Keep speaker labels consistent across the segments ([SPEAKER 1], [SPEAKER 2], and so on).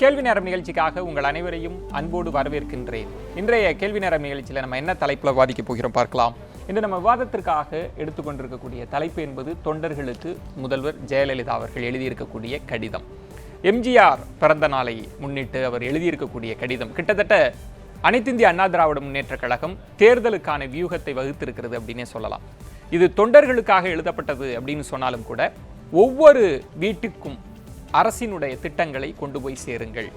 [SPEAKER 1] கேள்வி நேரம் நிகழ்ச்சிக்காக உங்கள் அனைவரையும் அன்போடு வரவேற்கின்றேன். இன்றைய கேள்வி நேரம் நிகழ்ச்சியில் நம்ம என்ன தலைப்பில் விவாதிக்க போகிறோம் பார்க்கலாம். இன்று நம்ம விவாதத்திற்காக எடுத்துக்கொண்டிருக்கக்கூடிய தலைப்பு என்பது தொண்டர்களுக்கு முதல்வர் ஜெயலலிதா அவர்கள் எழுதியிருக்கக்கூடிய கடிதம். எம்ஜிஆர் பிறந்த நாளை முன்னிட்டு அவர் எழுதியிருக்கக்கூடிய கடிதம் கிட்டத்தட்ட அனைத்திந்திய அண்ணா திராவிட முன்னேற்ற கழகம் தேர்தலுக்கான வியூகத்தை வகுத்திருக்கிறது அப்படின்னே சொல்லலாம். இது தொண்டர்களுக்காக எழுதப்பட்டது அப்படின்னு சொன்னாலும் கூட ஒவ்வொரு வீட்டுக்கும் அரசினுடைய திட்டங்களை கொண்டு போய் சேருங்கள்.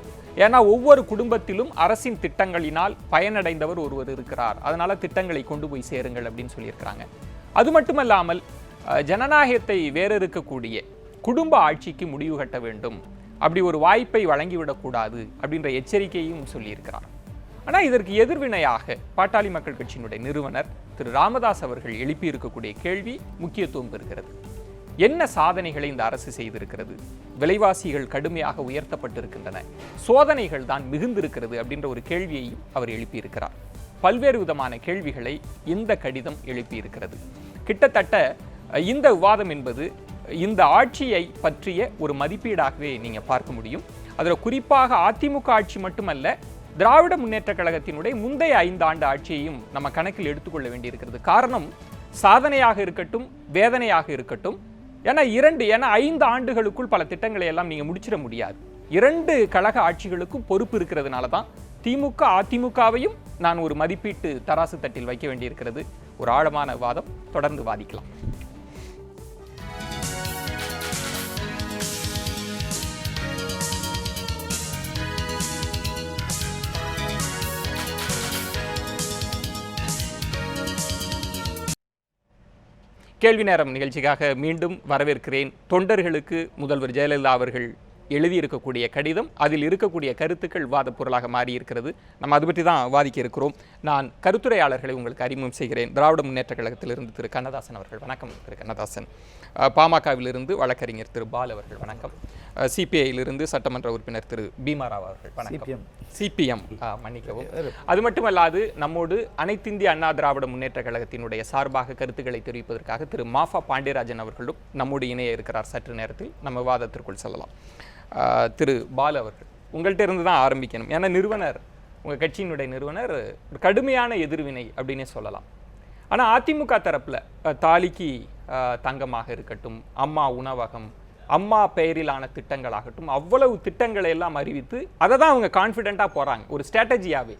[SPEAKER 1] ஏன்னா ஒவ்வொரு குடும்பத்திலும் அரசின் திட்டங்களினால் பயனடைந்தவர் ஒருவர் இருக்கிறார், அதனால திட்டங்களை கொண்டு போய் சேருங்கள் அப்படின்னு சொல்லியிருக்கிறாங்க. அது மட்டுமல்லாமல் ஜனநாயகத்தை வேறறுக்கக்கூடிய குடும்ப ஆட்சிக்கு முடிவு கட்ட வேண்டும், அப்படி ஒரு வாய்ப்பை வழங்கிவிடக்கூடாது அப்படின்ற எச்சரிக்கையும் சொல்லியிருக்கிறார். ஆனால் இதற்கு எதிர்வினையாக பாட்டாளி மக்கள் கட்சியினுடைய நிறுவனர் திரு ராமதாஸ் அவர்கள் எழுப்பியிருக்கக்கூடிய கேள்வி முக்கியத்துவம் பெறுகிறது. என்ன சாதனைகளை இந்த அரசு செய்திருக்கிறது? விலைவாசிகள் கடுமையாக உயர்த்தப்பட்டிருக்கின்றன, சோதனைகள் தான் மிகுந்திருக்கிறது அப்படின்ற ஒரு கேள்வியையும் அவர் எழுப்பியிருக்கிறார். பல்வேறு விதமான கேள்விகளை இந்த கடிதம் எழுப்பியிருக்கிறது. கிட்டத்தட்ட இந்த விவாதம் என்பது இந்த ஆட்சியை பற்றிய ஒரு மதிப்பீடாகவே நீங்க பார்க்க முடியும். அதில் குறிப்பாக அதிமுக ஆட்சி மட்டுமல்ல, திராவிட முன்னேற்ற கழகத்தினுடைய முந்தைய 5 ஆண்டு ஆட்சியையும் நம்ம கணக்கில் எடுத்துக்கொள்ள வேண்டியிருக்கிறது. காரணம் சாதனையாக இருக்கட்டும், வேதனையாக இருக்கட்டும். ஏன்னா 5 ஆண்டுகளுக்குள் பல திட்டங்களை எல்லாம் நீங்க முடிச்சிட முடியாது. 2 கழக ஆட்சிகளுக்கும் பொறுப்பு இருக்கிறதுனால தான் திமுக அதிமுகவையும் நான் ஒரு மதிப்பீட்டு தராசு தட்டில் வைக்க வேண்டியிருக்கிறது. ஒரு ஆழமான விவாதம், தொடர்ந்து வாதிக்கலாம். கேள்வி நேரம் நிகழ்ச்சிக்காக மீண்டும் வரவேற்கிறேன். தொண்டர்களுக்கு முதல்வர் ஜெயலலிதா அவர்கள் எழுதியிருக்கக்கூடிய கடிதம், அதில் இருக்கக்கூடிய கருத்துக்கள் விவாத பொருளாக மாறியிருக்கிறது. நம்ம அது பற்றி தான் விவாதிக்க இருக்கிறோம். நான் கருத்துரையாளர்களை உங்களுக்கு அறிமுகம் செய்கிறேன். திராவிட முன்னேற்ற கழகத்திலிருந்து திரு கண்ணதாசன் அவர்கள், வணக்கம் திரு கண்ணதாசன். பாமகவிலிருந்து வழக்கறிஞர் திரு பால் அவர்கள், வணக்கம். சிபிஐயிலிருந்து சட்டமன்ற உறுப்பினர் திரு பீமாராவ் அவர்கள், வணக்கம். சிபிஎம் மன்னிக்கவும். அது மட்டுமல்லாது நம்மோடு அனைத்திந்திய அண்ணா திராவிட முன்னேற்ற கழகத்தினுடைய சார்பாக கருத்துக்களை தெரிவிப்பதற்காக திரு மாஃபா பாண்டியராஜன் அவர்களும் நம்மோடு இணைய இருக்கிறார். சற்று நேரத்தில் நம்ம விவாதத்திற்குள் செல்லலாம். திரு பால் அவர்கள், உங்கள்கிட்ட இருந்து தான் ஆரம்பிக்கணும். ஏன்னா நிறுவனர், உங்கள் கட்சியினுடைய நிறுவனர் கடுமையான எதிர்வினை அப்படின்னே சொல்லலாம். ஆனால் அதிமுக தரப்பில் தாலிக்கு தங்கமாக இருக்கட்டும், அம்மா உணவகம், அம்மா பெயரிலான திட்டங்களாகட்டும், அவ்வளவு திட்டங்களை எல்லாம் அறிவித்து அதை தான் அவங்க கான்ஃபிடென்ட்டாக போகிறாங்க, ஒரு ஸ்ட்ராட்டஜியாகவே.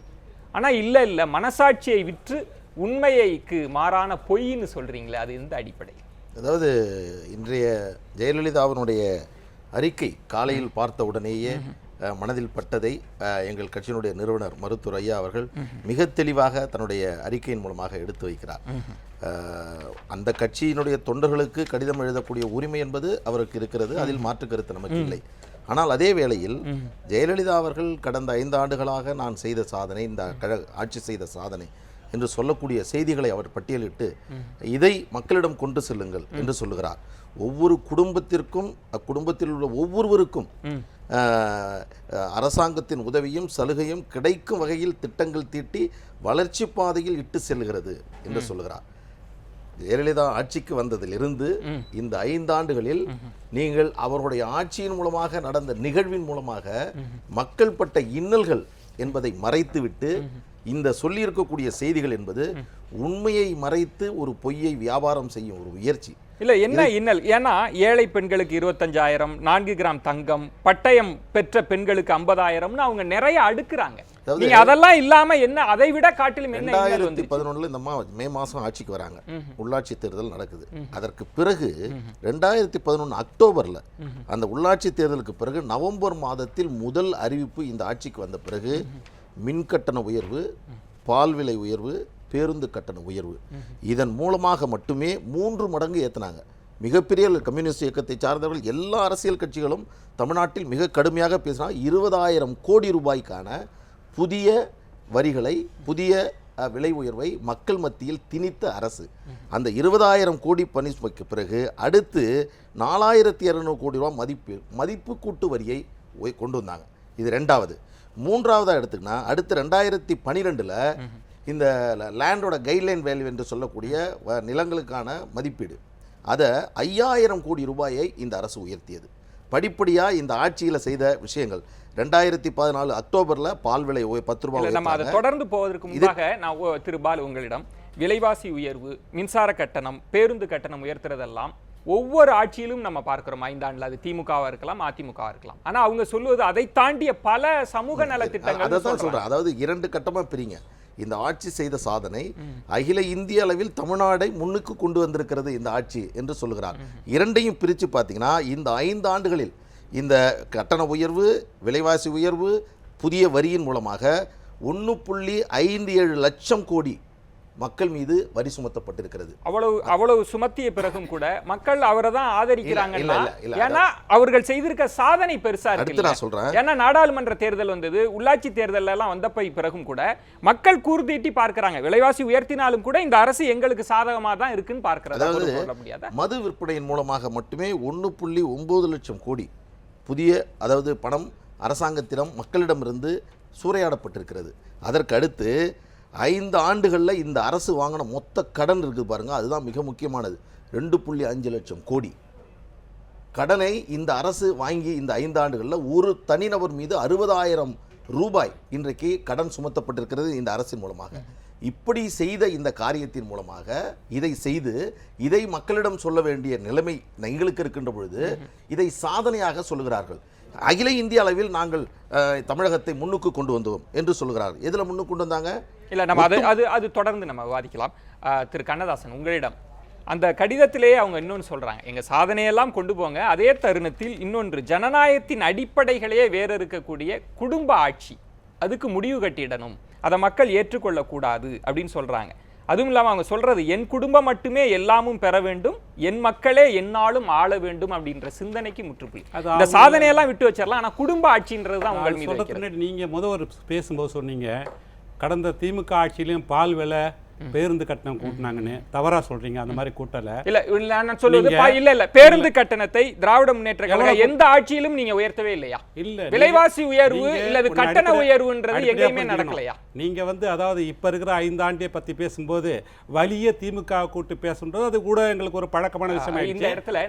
[SPEAKER 1] ஆனால் இல்லை மனசாட்சியை விற்று உண்மைக்கு மாறான பொய்ன்னு சொல்கிறீங்களே, அது எந்த அடிப்படை?
[SPEAKER 2] அதாவது இன்றைய ஜெயலலிதாவினுடைய அறிக்கை காலையில் பார்த்த உடனேயே மனதில் பட்டதை எங்கள் கட்சியினுடைய நிறுவனர் மருத்துவர் ஐயா அவர்கள் மிக தெளிவாக தன்னுடைய அறிக்கையின் மூலமாக எடுத்து வைக்கிறார். அந்த கட்சியினுடைய தொண்டர்களுக்கு கடிதம் எழுதக்கூடிய உரிமை என்பது அவருக்கு இருக்கிறது, அதில் மாற்று கருத்து நமக்கு இல்லை. ஆனால் அதே வேளையில் ஜெயலலிதா அவர்கள் கடந்த 5 ஆண்டுகளாக நான் செய்த சாதனை, இந்த ஆட்சி செய்த சாதனை என்று சொல்லக்கூடிய செய்திகளை அவர் பட்டியலிட்டு இதை மக்களிடம் கொண்டு செல்லுங்கள் என்று சொல்லுகிறார். ஒவ்வொரு குடும்பத்திற்கும், அக்குடும்பத்தில் உள்ள ஒவ்வொருவருக்கும் அரசாங்கத்தின் உதவியும் சலுகையும் கிடைக்கும் வகையில் திட்டங்கள் தீட்டி வளர்ச்சி பாதையில் இட்டு செல்கிறது என்று சொல்லுகிறார். ஜெயலலிதா ஆட்சிக்கு வந்ததிலிருந்து இந்த 5 ஆண்டுகளில் நீங்கள் அவருடைய ஆட்சியின் மூலமாக நடந்த நிகழ்வின் மூலமாக மக்கள் பட்ட இன்னல்கள் என்பதை மறைத்துவிட்டு இந்த சொல்லியிருக்கக்கூடிய செய்திகள் என்பது உண்மையை மறைத்து ஒரு பொய்யை வியாபாரம் செய்யும் ஒரு முயற்சி.
[SPEAKER 1] இல்லை, என்ன இன்னல்? ஏன்னா ஏழை பெண்களுக்கு 25,000, 4 கிராம் தங்கம், பட்டயம் பெற்ற பெண்களுக்கு 50,000ன்னு அவங்க நிறைய அடுக்குறாங்க. நீங்க அதெல்லாம் இல்லாம என்ன அதை விட காட்டிலும் என்ன?
[SPEAKER 2] 2011 இந்த மே மாசம் ஆட்சிக்கு வராங்க, உள்ளாட்சி தேர்தல் நடக்குது. அதற்கு பிறகு 2011 அக்டோபர்ல அந்த உள்ளாட்சி தேர்தலுக்கு பிறகு நவம்பர் மாதத்தில் முதல் அறிவிப்பு இந்த ஆட்சிக்கு வந்த பிறகு மின் கட்டண உயர்வு, பால் விலை உயர்வு, பேருந்து கட்டண உயர்வு, இதன் மூலமாக மட்டுமே 3 மடங்கு ஏற்றினாங்க. மிகப்பெரிய கம்யூனிஸ்ட் இயக்கத்தை சார்ந்தவர்கள் எல்லா அரசியல் கட்சிகளும் தமிழ்நாட்டில் மிக கடுமையாக பேசினாங்க. 20,000 கோடி ரூபாய்க்கான புதிய வரிகளை, புதிய விலை உயர்வை மக்கள் மத்தியில் திணித்த அரசு. அந்த 20,000 கோடி பணிக்கு பிறகு அடுத்து 4,200 கோடி ரூபாய் மதிப்பு கூட்டு வரியை கொண்டு வந்தாங்க. இது 2வது. 3வதாக எடுத்துக்கினா அடுத்து 2012 இந்த லேண்டோட கைட்லைன் வேல்யூ என்று சொல்லக்கூடிய நிலங்களுக்கான மதிப்பீடு, அதை 5,000 கோடி ரூபாயை இந்த அரசு உயர்த்தியது. படிப்படியாக இந்த ஆட்சியில் செய்த விஷயங்கள் 2014 அக்டோபரில் பால் விலை 10 ரூபாய்.
[SPEAKER 1] நம்ம அதை தொடர்ந்து போவதற்கு முன்பாக நான் திரு பாலு உங்களிடம் விலைவாசி உயர்வு, மின்சார கட்டணம், பேருந்து கட்டணம் உயர்த்துறதெல்லாம் ஒவ்வொரு ஆட்சியிலும் நம்ம பார்க்கிறோம். 5 ஆண்டுல அது திமுகவா இருக்கலாம், அதிமுகவா இருக்கலாம். ஆனா அவங்க சொல்லுவது அதை தாண்டிய பல சமூக நலத்திட்டங்கள்.
[SPEAKER 2] அதான் சொல்றேன். அதாவது 2 கட்டமா பிரிங்க. இந்த ஆட்சி செய்த சாதனை அகில இந்திய அளவில் தமிழ்நாடை முன்னுக்கு கொண்டு வந்திருக்கிறது இந்த ஆட்சி என்று சொல்லுகிறார். இரண்டையும் பிரித்து பார்த்தீங்கன்னா இந்த 5 ஆண்டுகளில் இந்த கட்டண உயர்வு, விலைவாசி உயர்வு, புதிய வரியின் மூலமாக 1.57 லட்சம் கோடி மக்கள் மீது வரி சுமத்தப்பட்டிருக்கிறது.
[SPEAKER 1] அவ்வளவு சுமத்திய பிறகும் கூட மக்கள் அவரை தான் ஆதரிக்கிறாங்க. ஏன்னா அவர்கள் செய்திருக்க சாதனை பெருசா இருக்கு.
[SPEAKER 2] நான் சொல்றேன்,
[SPEAKER 1] ஏன்னா நாடாளுமன்ற தேர்தல் வந்தது, உள்ளாட்சி தேர்தல் எல்லாம் வந்தப்ப பிறகும் கூட மக்கள் கூர்தீட்டி பார்க்கிறாங்க. விலைவாசி உயர்த்தினாலும் கூட இந்த அரசு எங்களுக்கு சாதகமா தான் இருக்குன்னு பார்க்கிறாங்க.
[SPEAKER 2] அதாவது மது விற்பனையின் மூலமாக மட்டுமே 1.9 லட்சம் கோடி புதிய பணம் அரசாங்கத்திடம் மக்களிடமிருந்து சூறையாடப்பட்டிருக்கிறது. அதற்கு அடுத்து 5 ஆண்டுகளில் இந்த அரசு வாங்கின மொத்த கடன் இருக்குது பாருங்க, அதுதான் மிக முக்கியமானது. 2.5 லட்சம் கோடி கடனை இந்த அரசு வாங்கி இந்த 5 ஆண்டுகளில் ஒரு தனிநபர் மீது 60,000 ரூபாய் இன்றைக்கு கடன் சுமத்தப்பட்டிருக்கிறது இந்த அரசின் மூலமாக. இப்படி செய்த இந்த காரியத்தின் மூலமாக இதை மக்களிடம் சொல்ல வேண்டிய நிலைமை எங்களுக்கு இருக்கின்ற பொழுது இதை சாதனையாக சொல்லுகிறார்கள். அகில இந்திய அளவில் நாங்கள் தமிழகத்தை முன்னுக்கு கொண்டு வந்தோம் என்று சொல்கிறார்கள். எதில் முன்னுக்கு கொண்டு வந்தாங்க?
[SPEAKER 1] இல்லை, நம்ம அது தொடர்ந்து நம்ம விவாதிக்கலாம். திரு கண்ணதாசன், உங்களிடம் அந்த கடிதத்திலேயே அவங்க இன்னொன்று சொல்றாங்க, எங்க சாதனையெல்லாம் கொண்டு போங்க, அதே தருணத்தில் இன்னொன்று ஜனநாயகத்தின் அடிப்படைகளையே வேற இருக்கக்கூடிய குடும்ப ஆட்சி, அதுக்கு முடிவு கட்டிடணும், அதை மக்கள் ஏற்றுக்கொள்ளக்கூடாது அப்படின்னு சொல்றாங்க. அதுவும் இல்லாமல் அவங்க சொல்றது என் குடும்பம் மட்டுமே எல்லாமும் பெற வேண்டும், என் மக்களே என்னாலும் ஆள வேண்டும் அப்படின்ற சிந்தனைக்கு முற்றுப்புள்ளி. இந்த சாதனையெல்லாம் விட்டு வச்சிடலாம், ஆனா குடும்ப ஆட்சின்றது தான் உங்கள் மீது.
[SPEAKER 3] நீங்க ஒரு பேசும்போது சொன்னீங்க கடந்த திமுக ஆட்சியிலும் பால் விலை, பேருந்து கட்டணம் கூட்டினாங்கன்னு தவறா சொல்றீங்க. அந்த மாதிரி கூட்டல.
[SPEAKER 1] இல்ல நான் சொல்லுவது இல்ல பேருந்து கட்டணத்தை திராவிட முன்னேற்ற கழகம் எந்த ஆட்சியிலும் நீங்க உயர்த்தவே இல்லையா? இல்ல விலைவாசி உயர்வு இல்ல கட்டண உயர்வுன்றது எங்கேயுமே நடக்கலையா?
[SPEAKER 3] நீங்க அதாவது இப்ப இருக்கிற 5 ஆண்டை பத்தி பேசும்போது வலிய திமுக கூட்டு பேசுறது அது கூட எங்களுக்கு ஒரு பழக்கமான விஷயம்.
[SPEAKER 1] இந்த இடத்துல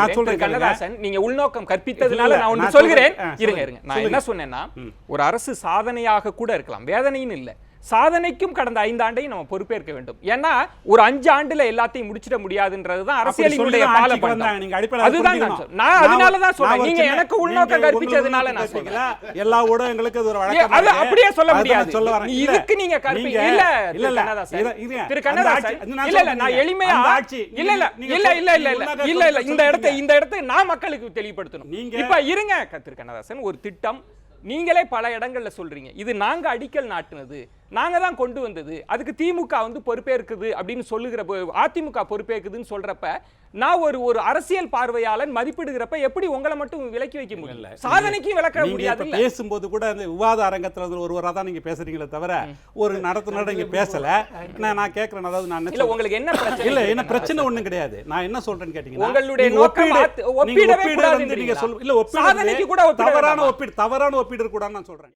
[SPEAKER 1] நான் சொல்றேன் கண்ணதாசன், நீங்க உள்நோக்கம் கற்பித்ததுனால நான் ஒன்று சொல்கிறேன். இருங்க நான் என்ன சொன்னேன்னா, ஒரு அரசு சாதனையாக கூட இருக்கலாம், வேதனையும் இல்லை, சாதனைக்கும் கடந்த 5 ஆண்டையும் நம்ம பொறுப்பேற்க வேண்டும். ஏன்னா ஒரு 5 ஆண்டுல எல்லாத்தையும் முடிச்சிட முடியாதுன்றதுதான் அரசியலினுடைய பாலப்படம். அதுதான் நான் அதனாலதான் சொல்றேன். நீங்க எனக்கு உள்நோக்கம் கற்பிச்சதுனால நான் சொல்றேன்.
[SPEAKER 3] எல்லா ஊடகங்களுக்கு அது ஒரு
[SPEAKER 1] வழக்கம். அது அப்படியே சொல்ல முடியாது. இதுக்கு நீங்க இல்ல திரு கண்ணதாசன், இல்ல நான் எளிமையா இல்ல இந்த இடத்தை நான் மக்களுக்கு தெளிவுபடுத்தணும். இப்ப இருங்க திரு கண்ணதாசன், ஒரு திட்டம் நீங்களே பல இடங்கள்ல சொல்றீங்க, இது நாங்க அடிக்கல் நாட்டுனது, நாங்க தான் கொண்டு வந்தது, அதுக்கு திமுக பொறுப்பேற்குது அப்படின்னு சொல்லுகிற, அதிமுக பொறுப்பேற்குதுன்னு சொல்றப்ப நான் ஒரு அரசியல் பார்வையாளன் மதிப்பிடுகிறப்ப எப்படி உங்களை மட்டும் விலக்கி வைக்க முடியல? சாதனைக்கு விளக்க முடியாது.
[SPEAKER 3] பேசும்போது கூட அந்த விவாத அரங்கத்துல ஒருவரா தான் நீங்க பேசுறீங்களே தவிர ஒரு நடத்துனர் நீங்க பேசல. நான் கேக்குறேன், அதாவது நான்
[SPEAKER 1] இல்ல உங்களுக்கு என்ன பிரச்சனை?
[SPEAKER 3] இல்ல என்ன பிரச்சனை ஒண்ணும் கிடையாது. நான் என்ன சொல்றேன்னு கேட்டீங்கன்னா,
[SPEAKER 1] உங்களுடைய நோக்கம் ஒப்பிடவே கூடாது.
[SPEAKER 3] நீங்க சொல்ல இல்ல ஒப்பிடு, தவறான ஒப்பீடு கூடாதுன்னு நான் சொல்றேன்.